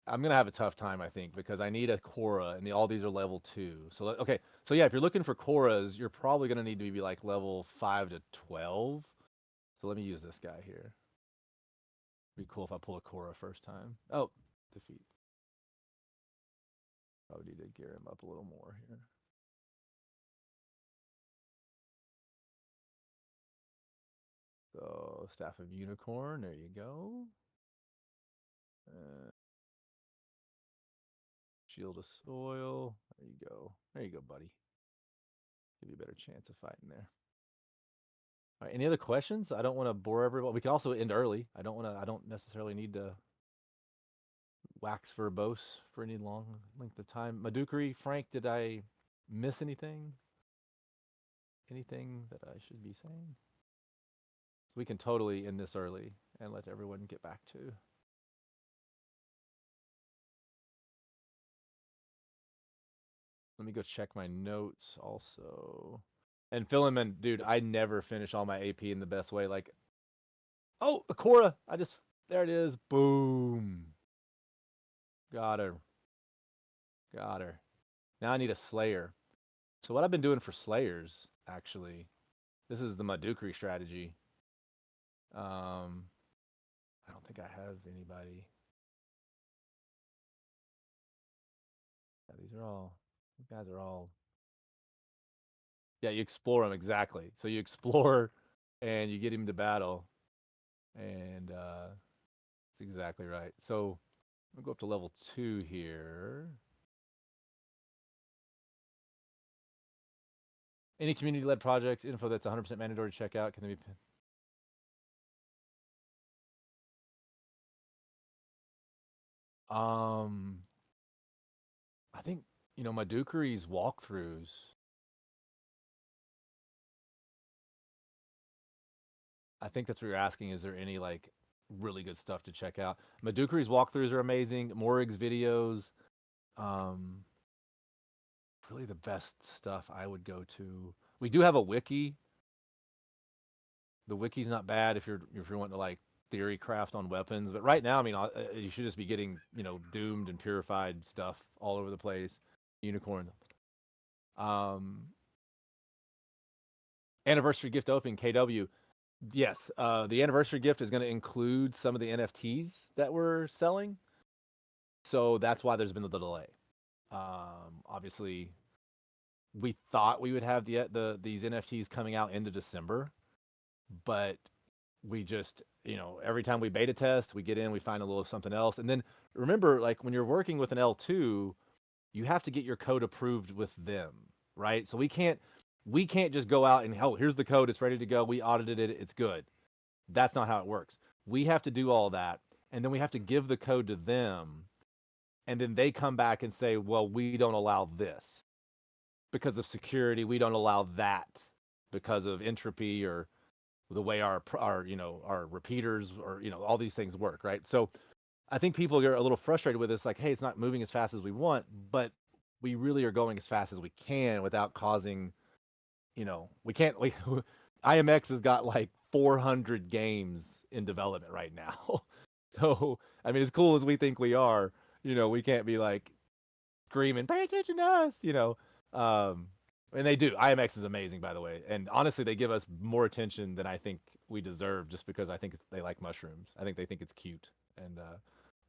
I'm gonna have a tough time, I think, because I need a Korra, and all these are level 2. So okay, so yeah, if you're looking for Korras, you're probably gonna need to be like level 5 to 12. So let me use this guy here. Be cool if I pull a Korra first time. Oh, defeat. Probably need to gear him up a little more here. So Staff of Unicorn, there you go. Uh, Shield of Soil, there you go. There you go, buddy. Give you a better chance of fighting there. All right, any other questions? I don't want to bore everyone. We can also end early. I don't necessarily need to wax verbose for any long length of time. Madukari, Frank, did I miss anything? Anything that I should be saying? So we can totally end this early and let everyone get back to. Let me go check my notes also. And fill him in, dude. I never finish all my AP in the best way. Like, oh, Akora. There it is. Boom. Got her. Got her. Now I need a Slayer. So what I've been doing for Slayers, actually, this is the Madukari strategy. I don't think I have anybody. Yeah, these guys are all. Yeah, you explore them exactly. So you explore, and you get him to battle, and that's exactly right. So I'm gonna go up to level 2 here. Any community-led projects info that's 100% mandatory to check out can they be? Um, I think Madukari's walkthroughs. I think that's what you're asking. Is there any like really good stuff to check out? Madukari's walkthroughs are amazing. Morig's videos. Um, Really the best stuff I would go to. We do have a wiki. The wiki's not bad if you're wanting to like theory craft on weapons, but right now, I mean, you should just be getting doomed and purified stuff all over the place. Unicorn. Um, Anniversary gift opening KW. Yes, the anniversary gift is going to include some of the NFTs that we're selling, so that's why there's been the delay. Obviously, we thought we would have these NFTs coming out into December, but we just every time we beta test, we get in, we find a little something else, and then remember, like when you're working with an L2, you have to get your code approved with them, right? So we can't just go out and, oh, here's the code, it's ready to go, we audited it, it's good. That's not how it works. We have to do all that, and then we have to give the code to them, and then they come back and say, well, we don't allow this because of security. We don't allow that because of entropy or the way our our repeaters or all these things work, right? So I think people are a little frustrated with this, like, hey, it's not moving as fast as we want, but we really are going as fast as we can without causing, we can't. IMX has got like 400 games in development right now. So I mean, as cool as we think we are, we can't be like screaming, "Pay attention to us," and they do. IMX is amazing, by the way, and honestly, they give us more attention than I think we deserve, just because I think they like mushrooms. I think they think it's cute, and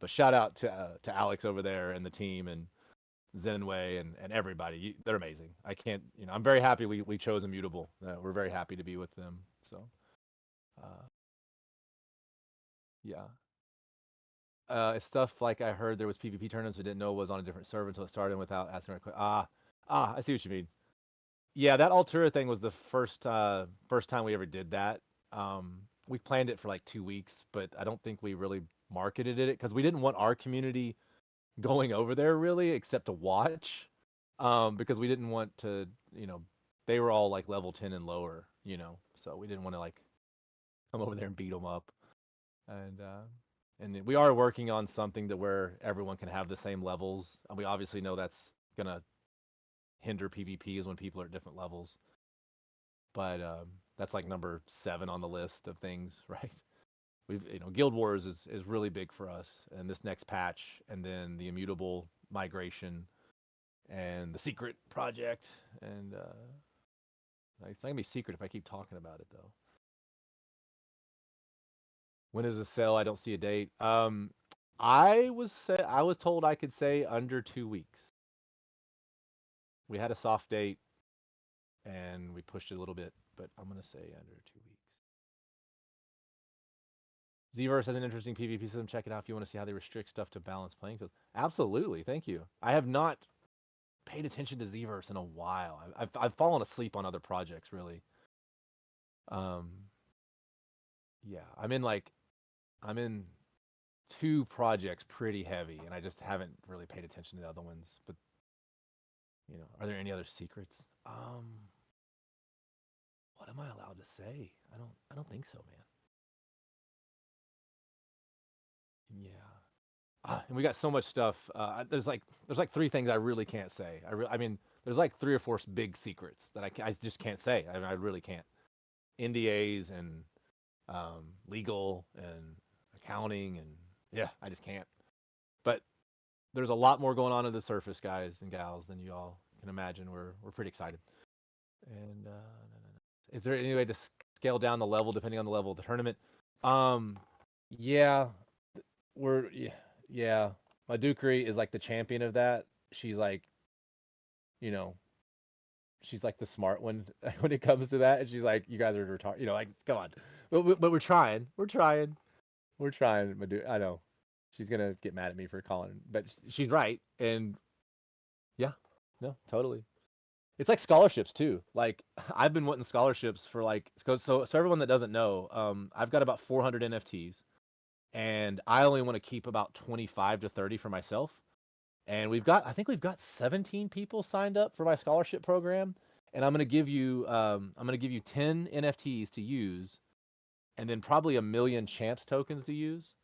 but shout out to Alex over there and the team and Zenway and everybody. They're amazing. I can't, I'm very happy we chose Immutable. We're very happy to be with them. So, uh, yeah. It's stuff like I heard there was PvP tournaments I didn't know was on a different server until it started without asking right quick. I see what you mean. Yeah, that Altura thing was the first time we ever did that. We planned it for like 2 weeks, but I don't think we really marketed it because we didn't want our community going over there really, except to watch. Because we didn't want to, they were all like level 10 and lower, so we didn't want to like come over there and beat them up. And we are working on something to where everyone can have the same levels. And we obviously know that's gonna hinder PvPs when people are at different levels. But that's like number 7 on the list of things, right? We've Guild Wars is really big for us, and this next patch, and then the Immutable migration, and the secret project, and it's not gonna be secret if I keep talking about it though. When is the sale? I don't see a date. I was told I could say under 2 weeks. We had a soft date, and we pushed it a little bit, but I'm gonna say under 2 weeks. Zverse has an interesting PvP system. Check it out if you want to see how they restrict stuff to balance playing fields. Absolutely, thank you. I have not paid attention to Zverse in a while. I've fallen asleep on other projects really. Um, yeah, I'm in 2 projects pretty heavy, and I just haven't really paid attention to the other ones. But are there any other secrets? What am I allowed to say? I don't think so, man. Yeah. And we got so much stuff. There's like 3 things I really can't say. I mean, there's like 3 or 4 big secrets that I just can't say. I mean, I really can't. NDAs and legal and accounting, and yeah, I just can't. But there's a lot more going on in the surface, guys and gals, than you all can imagine. We're pretty excited. And is there any way to scale down the level depending on the level of the tournament? Um, yeah, yeah. My Dukery is like the champion of that. She's like, you know, she's like the smart one when it comes to that, and she's like, "You guys are retarded." Like, come on. But we're trying. We're trying. We're trying. I know she's gonna get mad at me for calling, but she's right. And yeah, no, totally. It's like scholarships too. Like I've been wanting scholarships for like so everyone that doesn't know, I've got about 400 NFTs, and I only want to keep about 25 to 30 for myself. And I think we've got 17 people signed up for my scholarship program, and I'm gonna give you 10 NFTs to use, and then probably a million Champz tokens to use.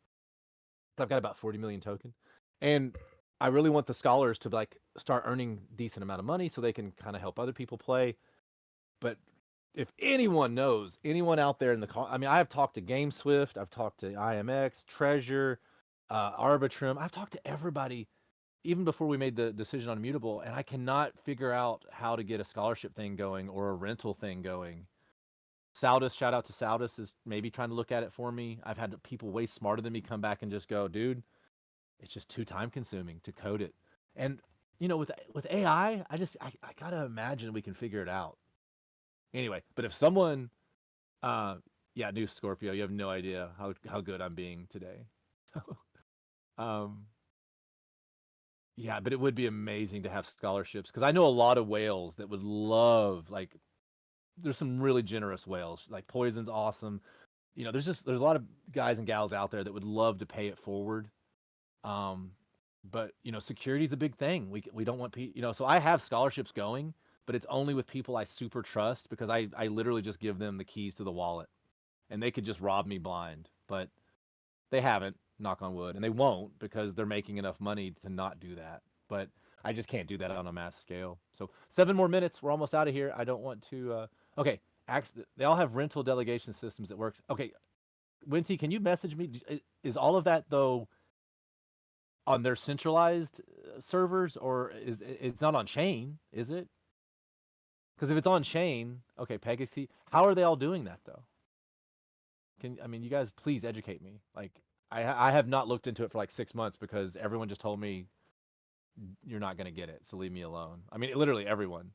I've got about 40 million token, and I really want the scholars to like start earning decent amount of money so they can kind of help other people play. But if anyone knows anyone out there in I mean, I've talked to GameSwift, I've talked to IMX, Treasure, Arbitrum. I've talked to everybody even before we made the decision on Immutable, and I cannot figure out how to get a scholarship thing going or a rental thing going. Saudis, shout out to Saudis, is maybe trying to look at it for me. I've had people way smarter than me come back and just go, dude, it's just too time consuming to code it. And with AI, I gotta imagine we can figure it out. Anyway, but if someone, yeah, new Scorpio, you have no idea how good I'm being today. um, yeah, but it would be amazing to have scholarships because I know a lot of whales that would love like. There's some really generous whales. Like Poison's awesome. There's a lot of guys and gals out there that would love to pay it forward. Um, but security is a big thing. We don't want so I have scholarships going, but it's only with people I super trust because I literally just give them the keys to the wallet and they could just rob me blind. But they haven't, knock on wood, and they won't because they're making enough money to not do that. But I just can't do that on a mass scale. So 7 more minutes. We're almost out of here. I don't want to. Okay, they all have rental delegation systems that works. Okay, Winty, can you message me? Is all of that though on their centralized servers, or is it's not on chain? Is it? Because if it's on chain, okay, Pegasus. How are they all doing that though? I mean, you guys please educate me. Like, I have not looked into it for like 6 months because everyone just told me you're not going to get it, so leave me alone. I mean, literally everyone.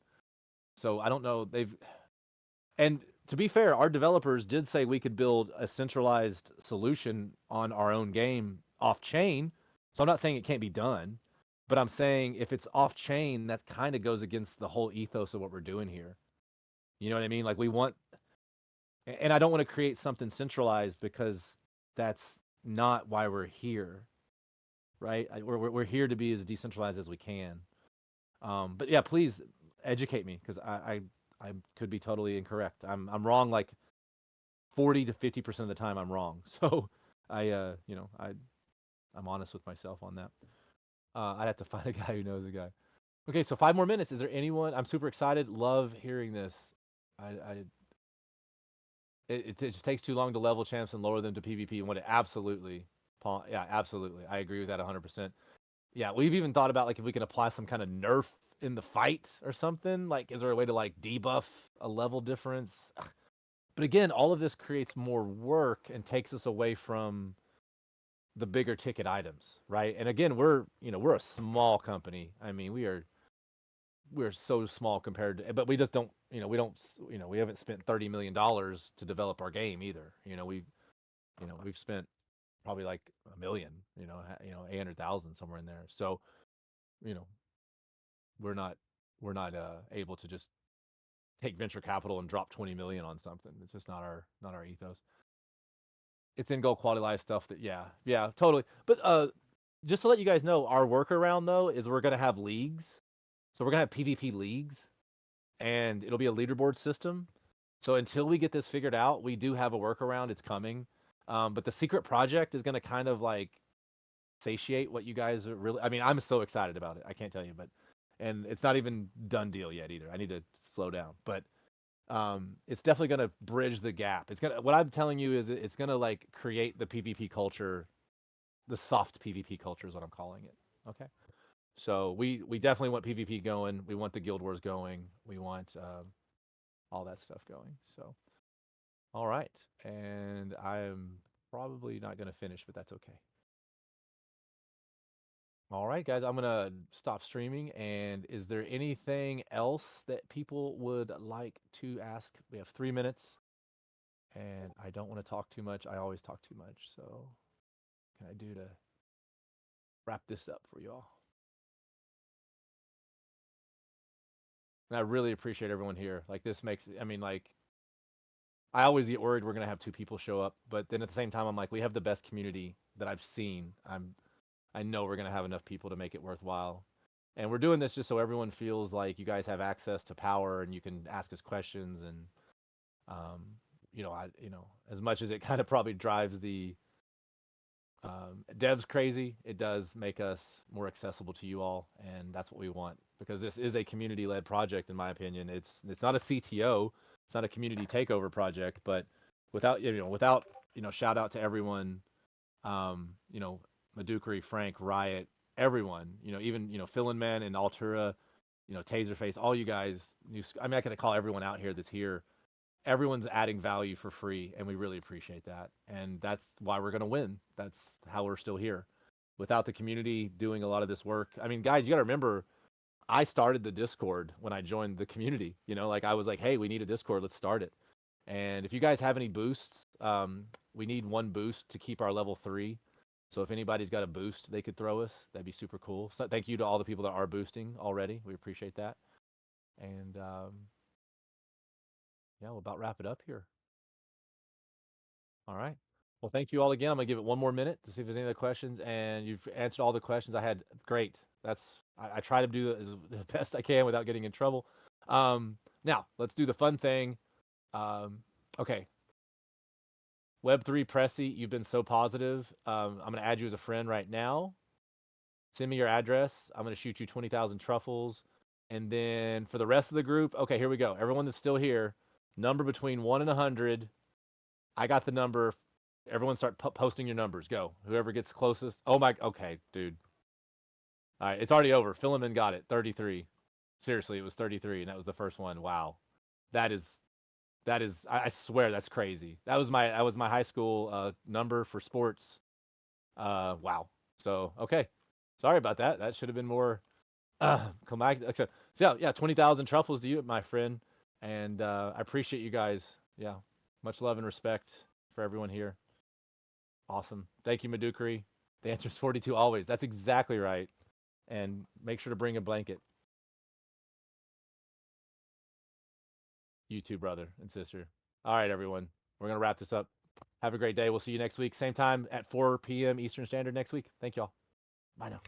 So I don't know. And to be fair, our developers did say we could build a centralized solution on our own game off chain. So I'm not saying it can't be done, but I'm saying if it's off chain, that kind of goes against the whole ethos of what we're doing here. You know what I mean? Like we want, and I don't want to create something centralized because that's not why we're here, right? We're here to be as decentralized as we can. But yeah, please educate me because I could be totally incorrect. I'm wrong like 40 to 50% of the time. I'm wrong. So I'm honest with myself on that. I'd have to find a guy who knows a guy. Okay, so 5 more minutes. Is there anyone? I'm super excited. Love hearing this. I it just takes too long to level champs and lower them to PvP and what it absolutely, Paul. Yeah, absolutely. I agree with that 100%. Yeah, we've even thought about like if we can apply some kind of nerf in the fight or something. Like, is there a way to like debuff a level difference? But again, all of this creates more work and takes us away from the bigger ticket items, right? And again, we're a small company. I mean, we're so small compared to, but we just don't, we don't, we haven't spent $30 million to develop our game either. We've spent probably like a million, 800,000 somewhere in there. So, you know, we're not able to just take venture capital and drop 20 million on something. It's just not our ethos. It's in goal quality life stuff that yeah, totally. But just to let you guys know, our workaround though is we're gonna have leagues. So we're gonna have PvP leagues and it'll be a leaderboard system. So until we get this figured out, we do have a workaround. It's coming. But the secret project is gonna kind of like satiate what you guys are really. I mean, I'm so excited about it. I can't tell you, but and it's not even done deal yet either. I need to slow down, but it's definitely going to bridge the gap. It's gonna. What I'm telling you is it's going to like create the PvP culture, the soft PvP culture is what I'm calling it. Okay, so we definitely want PvP going. We want the guild wars going. We want all that stuff going. So all right, and I am probably not going to finish, but that's okay. All right, guys, I'm gonna stop streaming. And is there anything else that people would like to ask? We have 3 minutes, and I don't want to talk too much. I always talk too much. So, what can I do to wrap this up for you all? And I really appreciate everyone here. Like, this makes, I mean, like, I always get worried we're gonna have two people show up, but then at the same time, I'm like, we have the best community that I've seen. I know we're gonna have enough people to make it worthwhile. And we're doing this just so everyone feels like you guys have access to power and you can ask us questions. And um, as much as it kind of probably drives the devs crazy, it does make us more accessible to you all, and that's what we want because this is a community-led project. In my opinion, it's not a CTO, it's not a community takeover project, but without shout out to everyone, um, you know, Madukari, Frank, Riot, everyone, even Fill Man and Altura, Taserface, all you guys. I mean, I can call everyone out here that's here. Everyone's adding value for free, and we really appreciate that. And that's why we're gonna win. That's how we're still here. Without the community doing a lot of this work, I mean, guys, you got to remember, I started the Discord when I joined the community. Like I was like, hey, we need a Discord, let's start it. And if you guys have any boosts, we need one boost to keep our level 3. So if anybody's got a boost they could throw us, that'd be super cool. So thank you to all the people that are boosting already. We appreciate that. And yeah, we'll about wrap it up here. All right. Well, thank you all again. I'm gonna give it 1 more minute to see if there's any other questions. And you've answered all the questions I had. Great. I try to do the best I can without getting in trouble. Now let's do the fun thing. Okay. Web3 Pressy, you've been so positive. I'm gonna add you as a friend right now. Send me your address. I'm gonna shoot you 20,000 truffles. And then for the rest of the group, okay, here we go. Everyone that's still here, number between 1 and 100. I got the number. Everyone start posting your numbers. Go. Whoever gets closest. Oh my. Okay, dude. All right, it's already over. Philemon got it. 33. Seriously, it was 33, and that was the first one. Wow, that is I swear that's crazy. That was my high school number for sports. Wow. So okay, sorry about that. That should have been more. Come back. Okay. So yeah, 20,000 truffles to you, my friend, and I appreciate you guys. Yeah, much love and respect for everyone here. Awesome. Thank you, Madukari. The answer is 42 always. That's exactly right. And make sure to bring a blanket. You too, brother and sister. All right, everyone. We're going to wrap this up. Have a great day. We'll see you next week. Same time at 4 p.m. Eastern Standard next week. Thank y'all. Bye now.